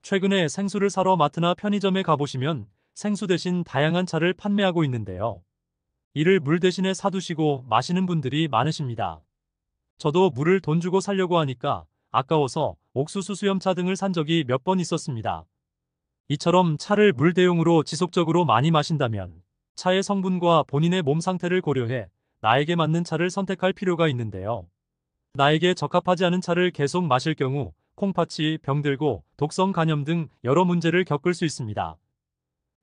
최근에 생수를 사러 마트나 편의점에 가보시면 생수 대신 다양한 차를 판매하고 있는데요. 이를 물 대신에 사두시고 마시는 분들이 많으십니다. 저도 물을 돈 주고 사려고 하니까 아까워서 옥수수 수염차 등을 산 적이 몇 번 있었습니다. 이처럼 차를 물 대용으로 지속적으로 많이 마신다면 차의 성분과 본인의 몸 상태를 고려해 나에게 맞는 차를 선택할 필요가 있는데요. 나에게 적합하지 않은 차를 계속 마실 경우 콩팥이 병들고 독성 간염 등 여러 문제를 겪을 수 있습니다.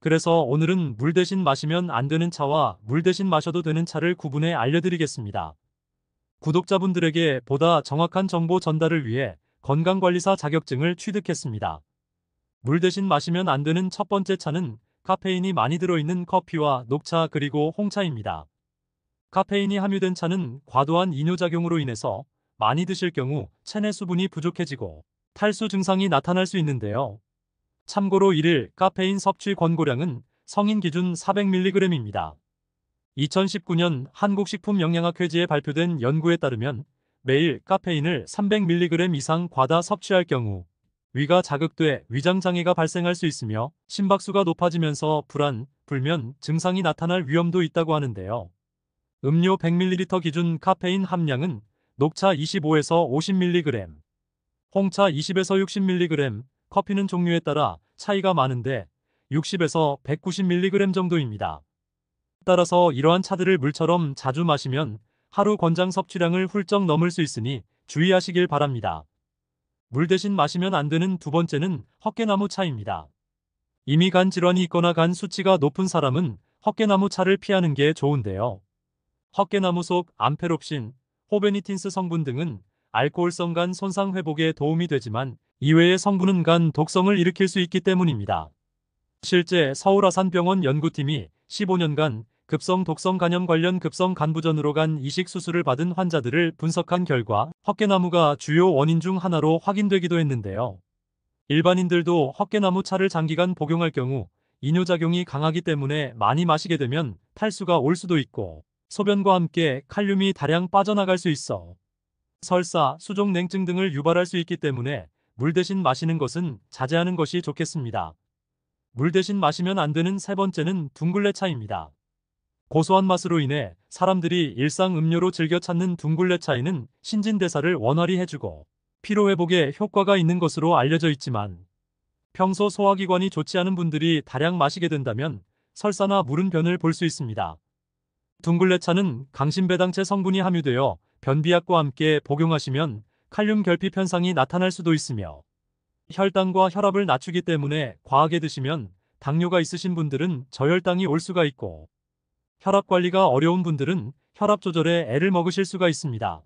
그래서 오늘은 물 대신 마시면 안 되는 차와 물 대신 마셔도 되는 차를 구분해 알려드리겠습니다. 구독자분들에게 보다 정확한 정보 전달을 위해 건강관리사 자격증을 취득했습니다. 물 대신 마시면 안 되는 첫 번째 차는 카페인이 많이 들어있는 커피와 녹차 그리고 홍차입니다. 카페인이 함유된 차는 과도한 이뇨작용으로 인해서 많이 드실 경우 체내 수분이 부족해지고 탈수 증상이 나타날 수 있는데요. 참고로 1일 카페인 섭취 권고량은 성인 기준 400mg입니다. 2019년 한국식품영양학회지에 발표된 연구에 따르면 매일 카페인을 300mg 이상 과다 섭취할 경우 위가 자극돼 위장장애가 발생할 수 있으며 심박수가 높아지면서 불안, 불면 증상이 나타날 위험도 있다고 하는데요. 음료 100ml 기준 카페인 함량은 녹차 25에서 50mg, 홍차 20에서 60mg, 커피는 종류에 따라 차이가 많은데 60에서 190mg 정도입니다. 따라서 이러한 차들을 물처럼 자주 마시면 하루 권장 섭취량을 훌쩍 넘을 수 있으니 주의하시길 바랍니다. 물 대신 마시면 안 되는 두 번째는 헛개나무 차입니다. 이미 간 질환이 있거나 간 수치가 높은 사람은 헛개나무 차를 피하는 게 좋은데요. 헛개나무 속 암페롭신, 호베니틴스 성분 등은 알코올성 간 손상 회복에 도움이 되지만 이외의 성분은 간 독성을 일으킬 수 있기 때문입니다. 실제 서울아산병원 연구팀이 15년간 급성 독성 간염 관련 급성 간부전으로 간 이식 수술을 받은 환자들을 분석한 결과 헛개나무가 주요 원인 중 하나로 확인되기도 했는데요. 일반인들도 헛개나무 차를 장기간 복용할 경우 이뇨작용이 강하기 때문에 많이 마시게 되면 탈수가 올 수도 있고 소변과 함께 칼륨이 다량 빠져나갈 수 있어 설사, 수족냉증 등을 유발할 수 있기 때문에 물 대신 마시는 것은 자제하는 것이 좋겠습니다. 물 대신 마시면 안 되는 세 번째는 둥글레 차입니다. 고소한 맛으로 인해 사람들이 일상 음료로 즐겨 찾는 둥글레 차에는 신진대사를 원활히 해주고 피로회복에 효과가 있는 것으로 알려져 있지만 평소 소화기관이 좋지 않은 분들이 다량 마시게 된다면 설사나 물은 변을 볼 수 있습니다. 둥글레 차는 강신배당체 성분이 함유되어 변비약과 함께 복용하시면 칼륨 결핍 현상이 나타날 수도 있으며 혈당과 혈압을 낮추기 때문에 과하게 드시면 당뇨가 있으신 분들은 저혈당이 올 수가 있고 혈압 관리가 어려운 분들은 혈압 조절에 애를 먹으실 수가 있습니다.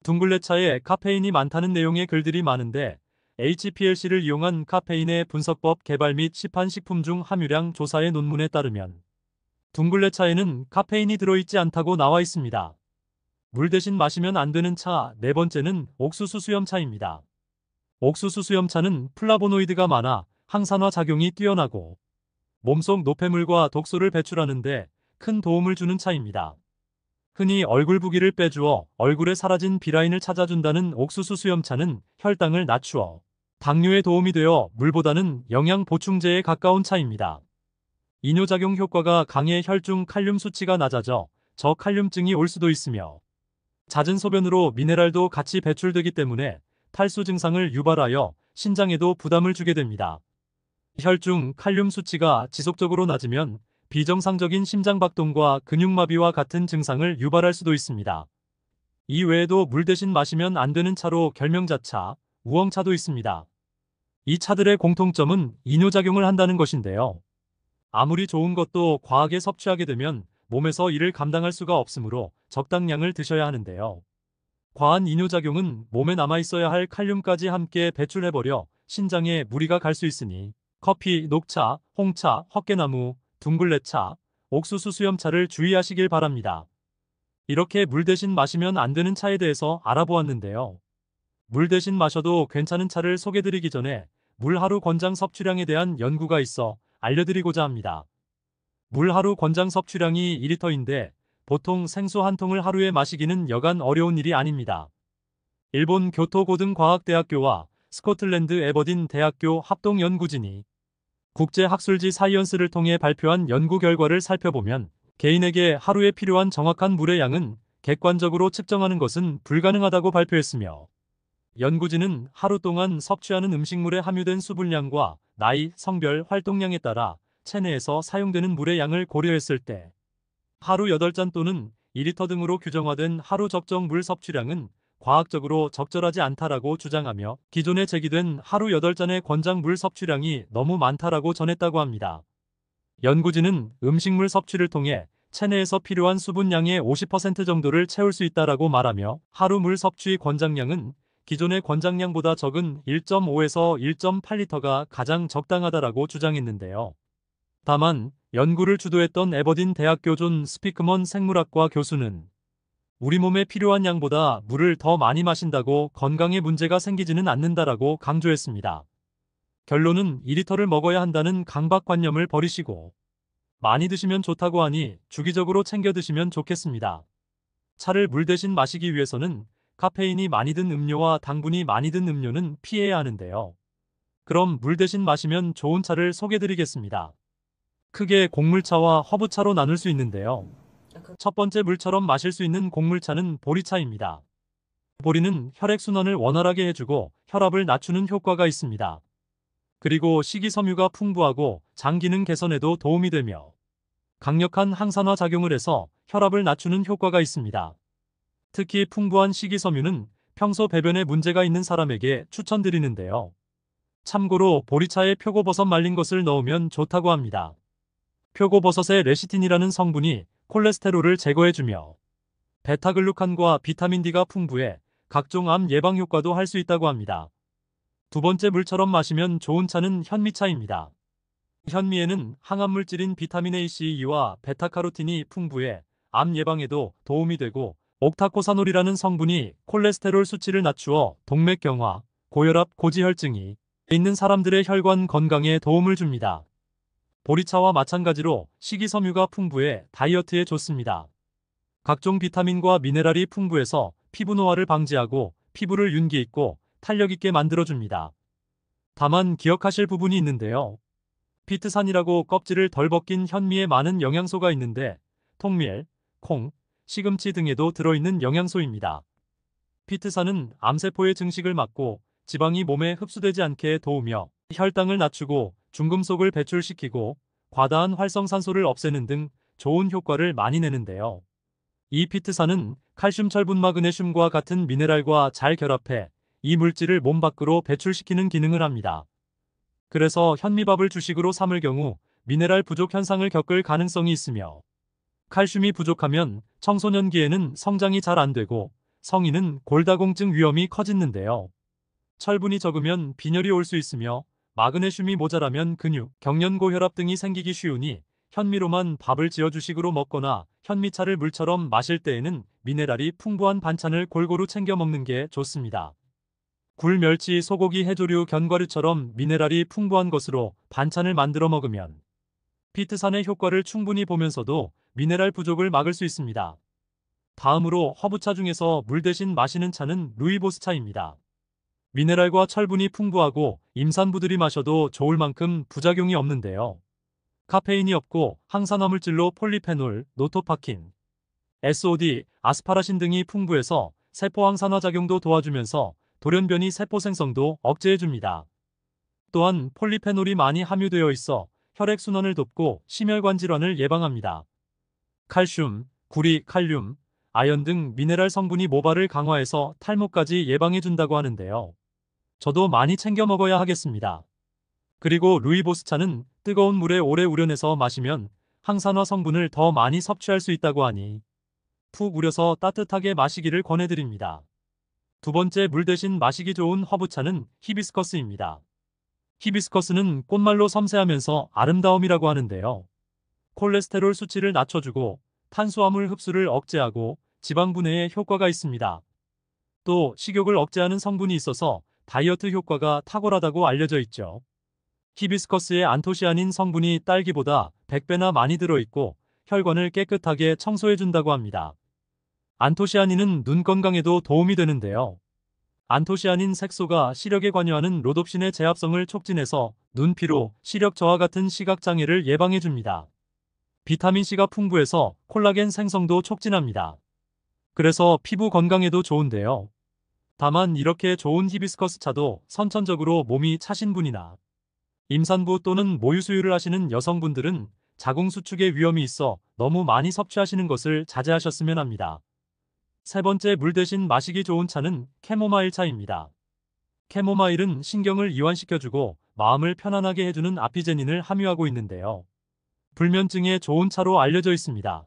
둥글레차에 카페인이 많다는 내용의 글들이 많은데 HPLC를 이용한 카페인의 분석법 개발 및 시판 식품 중 함유량 조사의 논문에 따르면 둥글레차에는 카페인이 들어있지 않다고 나와 있습니다. 물 대신 마시면 안 되는 차 네 번째는 옥수수 수염차입니다. 옥수수 수염차는 플라보노이드가 많아 항산화 작용이 뛰어나고 몸속 노폐물과 독소를 배출하는데 큰 도움을 주는 차입니다. 흔히 얼굴 부기를 빼주어 얼굴에 사라진 비라인을 찾아준다는 옥수수 수염차는 혈당을 낮추어 당뇨에 도움이 되어 물보다는 영양 보충제에 가까운 차입니다. 이뇨작용 효과가 강해 혈중 칼륨 수치가 낮아져 저칼륨증이 올 수도 있으며 잦은 소변으로 미네랄도 같이 배출되기 때문에 탈수 증상을 유발하여 신장에도 부담을 주게 됩니다. 혈중 칼륨 수치가 지속적으로 낮으면 비정상적인 심장박동과 근육마비와 같은 증상을 유발할 수도 있습니다. 이 외에도 물 대신 마시면 안 되는 차로 결명자차, 우엉차도 있습니다. 이 차들의 공통점은 이뇨작용을 한다는 것인데요. 아무리 좋은 것도 과하게 섭취하게 되면 몸에서 이를 감당할 수가 없으므로 적당량을 드셔야 하는데요. 과한 이뇨작용은 몸에 남아있어야 할 칼륨까지 함께 배출해버려 신장에 무리가 갈 수 있으니 커피, 녹차, 홍차, 헛개나무, 둥글레차, 옥수수 수염차를 주의하시길 바랍니다. 이렇게 물 대신 마시면 안 되는 차에 대해서 알아보았는데요. 물 대신 마셔도 괜찮은 차를 소개드리기 전에 물 하루 권장 섭취량에 대한 연구가 있어 알려드리고자 합니다. 물 하루 권장 섭취량이 2리터인데 보통 생수 한 통을 하루에 마시기는 여간 어려운 일이 아닙니다. 일본 교토고등과학대학교와 스코틀랜드 에버딘 대학교 합동연구진이 국제학술지 사이언스를 통해 발표한 연구 결과를 살펴보면 개인에게 하루에 필요한 정확한 물의 양은 객관적으로 측정하는 것은 불가능하다고 발표했으며, 연구진은 하루 동안 섭취하는 음식물에 함유된 수분량과 나이, 성별, 활동량에 따라 체내에서 사용되는 물의 양을 고려했을 때 하루 8잔 또는 2리터 등으로 규정화된 하루 적정 물 섭취량은 과학적으로 적절하지 않다라고 주장하며, 기존에 제기된 하루 8잔의 권장 물 섭취량이 너무 많다라고 전했다고 합니다. 연구진은 음식물 섭취를 통해 체내에서 필요한 수분량의 50% 정도를 채울 수 있다라고 말하며, 하루 물 섭취 권장량은 기존의 권장량보다 적은 1.5에서 1.8리터가 가장 적당하다라고 주장했는데요. 다만 연구를 주도했던 에버딘 대학교 존 스피크먼 생물학과 교수는 우리 몸에 필요한 양보다 물을 더 많이 마신다고 건강에 문제가 생기지는 않는다라고 강조했습니다. 결론은 2리터를 먹어야 한다는 강박관념을 버리시고 많이 드시면 좋다고 하니 주기적으로 챙겨 드시면 좋겠습니다. 차를 물 대신 마시기 위해서는 카페인이 많이 든 음료와 당분이 많이 든 음료는 피해야 하는데요. 그럼 물 대신 마시면 좋은 차를 소개드리겠습니다. 크게 곡물차와 허브차로 나눌 수 있는데요. 첫 번째 물처럼 마실 수 있는 곡물차는 보리차입니다. 보리는 혈액순환을 원활하게 해주고 혈압을 낮추는 효과가 있습니다. 그리고 식이섬유가 풍부하고 장 기능 개선에도 도움이 되며 강력한 항산화 작용을 해서 혈압을 낮추는 효과가 있습니다. 특히 풍부한 식이섬유는 평소 배변에 문제가 있는 사람에게 추천드리는데요. 참고로 보리차에 표고버섯 말린 것을 넣으면 좋다고 합니다. 표고버섯의 레시틴이라는 성분이 콜레스테롤을 제거해주며 베타글루칸과 비타민 D가 풍부해 각종 암 예방 효과도 할 수 있다고 합니다. 두 번째 물처럼 마시면 좋은 차는 현미차입니다. 현미에는 항암물질인 비타민 A, C, E와 베타카로틴이 풍부해 암 예방에도 도움이 되고, 옥타코사놀이라는 성분이 콜레스테롤 수치를 낮추어 동맥경화, 고혈압, 고지혈증이 있는 사람들의 혈관 건강에 도움을 줍니다. 보리차와 마찬가지로 식이섬유가 풍부해 다이어트에 좋습니다. 각종 비타민과 미네랄이 풍부해서 피부 노화를 방지하고 피부를 윤기 있고 탄력 있게 만들어줍니다. 다만 기억하실 부분이 있는데요. 피트산이라고 껍질을 덜 벗긴 현미에 많은 영양소가 있는데 통밀, 콩, 시금치 등에도 들어있는 영양소입니다. 피트산은 암세포의 증식을 막고 지방이 몸에 흡수되지 않게 도우며 혈당을 낮추고 중금속을 배출시키고 과다한 활성산소를 없애는 등 좋은 효과를 많이 내는데요. 이 피트산은 칼슘, 철분, 마그네슘과 같은 미네랄과 잘 결합해 이 물질을 몸 밖으로 배출시키는 기능을 합니다. 그래서 현미밥을 주식으로 삼을 경우 미네랄 부족 현상을 겪을 가능성이 있으며, 칼슘이 부족하면 청소년기에는 성장이 잘 안 되고 성인은 골다공증 위험이 커지는데요. 철분이 적으면 빈혈이 올 수 있으며 마그네슘이 모자라면 근육, 경련고혈압 등이 생기기 쉬우니 현미로만 밥을 지어 주식으로 먹거나 현미차를 물처럼 마실 때에는 미네랄이 풍부한 반찬을 골고루 챙겨 먹는 게 좋습니다. 굴, 멸치, 소고기, 해조류, 견과류처럼 미네랄이 풍부한 것으로 반찬을 만들어 먹으면 피트산의 효과를 충분히 보면서도 미네랄 부족을 막을 수 있습니다. 다음으로 허브차 중에서 물 대신 마시는 차는 루이보스차입니다. 미네랄과 철분이 풍부하고 임산부들이 마셔도 좋을 만큼 부작용이 없는데요. 카페인이 없고 항산화 물질로 폴리페놀, 노토파킨, SOD, 아스파라신 등이 풍부해서 세포 항산화 작용도 도와주면서 돌연변이 세포 생성도 억제해줍니다. 또한 폴리페놀이 많이 함유되어 있어 혈액순환을 돕고 심혈관 질환을 예방합니다. 칼슘, 구리, 칼륨, 아연 등 미네랄 성분이 모발을 강화해서 탈모까지 예방해준다고 하는데요. 저도 많이 챙겨 먹어야 하겠습니다. 그리고 루이보스차는 뜨거운 물에 오래 우려내서 마시면 항산화 성분을 더 많이 섭취할 수 있다고 하니 푹 우려서 따뜻하게 마시기를 권해드립니다. 두 번째 물 대신 마시기 좋은 허브차는 히비스커스입니다. 히비스커스는 꽃말로 섬세하면서 아름다움이라고 하는데요. 콜레스테롤 수치를 낮춰주고 탄수화물 흡수를 억제하고 지방 분해에 효과가 있습니다. 또 식욕을 억제하는 성분이 있어서 다이어트 효과가 탁월하다고 알려져 있죠. 히비스커스의 안토시아닌 성분이 딸기보다 100배나 많이 들어있고 혈관을 깨끗하게 청소해준다고 합니다. 안토시아닌은 눈 건강에도 도움이 되는데요. 안토시아닌 색소가 시력에 관여하는 로놉신의 제합성을 촉진해서 눈 피로, 시력 저하 같은 시각장애를 예방해줍니다. 비타민C가 풍부해서 콜라겐 생성도 촉진합니다. 그래서 피부 건강에도 좋은데요. 다만 이렇게 좋은 히비스커스 차도 선천적으로 몸이 차신 분이나 임산부 또는 모유 수유를 하시는 여성분들은 자궁 수축의 위험이 있어 너무 많이 섭취하시는 것을 자제하셨으면 합니다. 세 번째, 물 대신 마시기 좋은 차는 캐모마일 차입니다. 캐모마일은 신경을 이완시켜주고 마음을 편안하게 해주는 아피제닌을 함유하고 있는데요. 불면증에 좋은 차로 알려져 있습니다.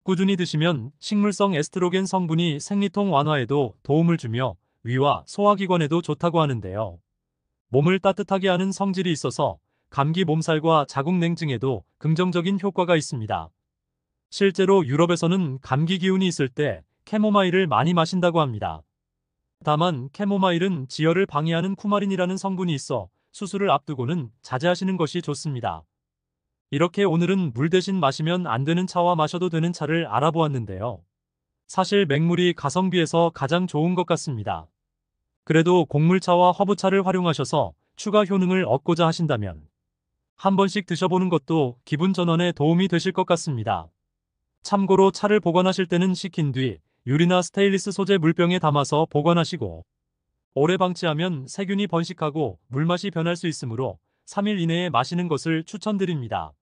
꾸준히 드시면 식물성 에스트로겐 성분이 생리통 완화에도 도움을 주며 위와 소화기관에도 좋다고 하는데요. 몸을 따뜻하게 하는 성질이 있어서 감기 몸살과 자궁 냉증에도 긍정적인 효과가 있습니다. 실제로 유럽에서는 감기 기운이 있을 때 캐모마일을 많이 마신다고 합니다. 다만 캐모마일은 지혈을 방해하는 쿠마린이라는 성분이 있어 수술을 앞두고는 자제하시는 것이 좋습니다. 이렇게 오늘은 물 대신 마시면 안 되는 차와 마셔도 되는 차를 알아보았는데요. 사실 맹물이 가성비에서 가장 좋은 것 같습니다. 그래도 곡물차와 허브차를 활용하셔서 추가 효능을 얻고자 하신다면 한 번씩 드셔보는 것도 기분 전환에 도움이 되실 것 같습니다. 참고로 차를 보관하실 때는 식힌 뒤 유리나 스테인리스 소재 물병에 담아서 보관하시고 오래 방치하면 세균이 번식하고 물맛이 변할 수 있으므로 3일 이내에 마시는 것을 추천드립니다.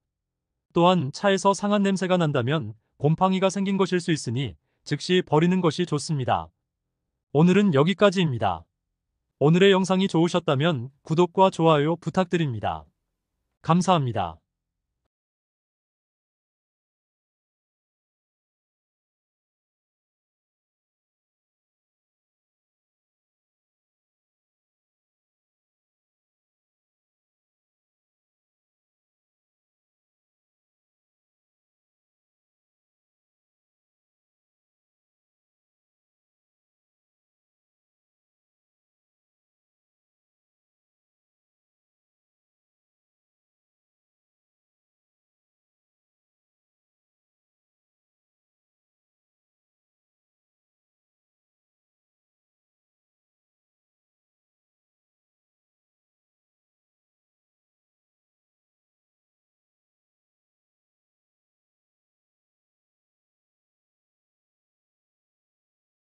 또한 차에서 상한 냄새가 난다면 곰팡이가 생긴 것일 수 있으니 즉시 버리는 것이 좋습니다. 오늘은 여기까지입니다. 오늘의 영상이 좋으셨다면 구독과 좋아요 부탁드립니다. 감사합니다.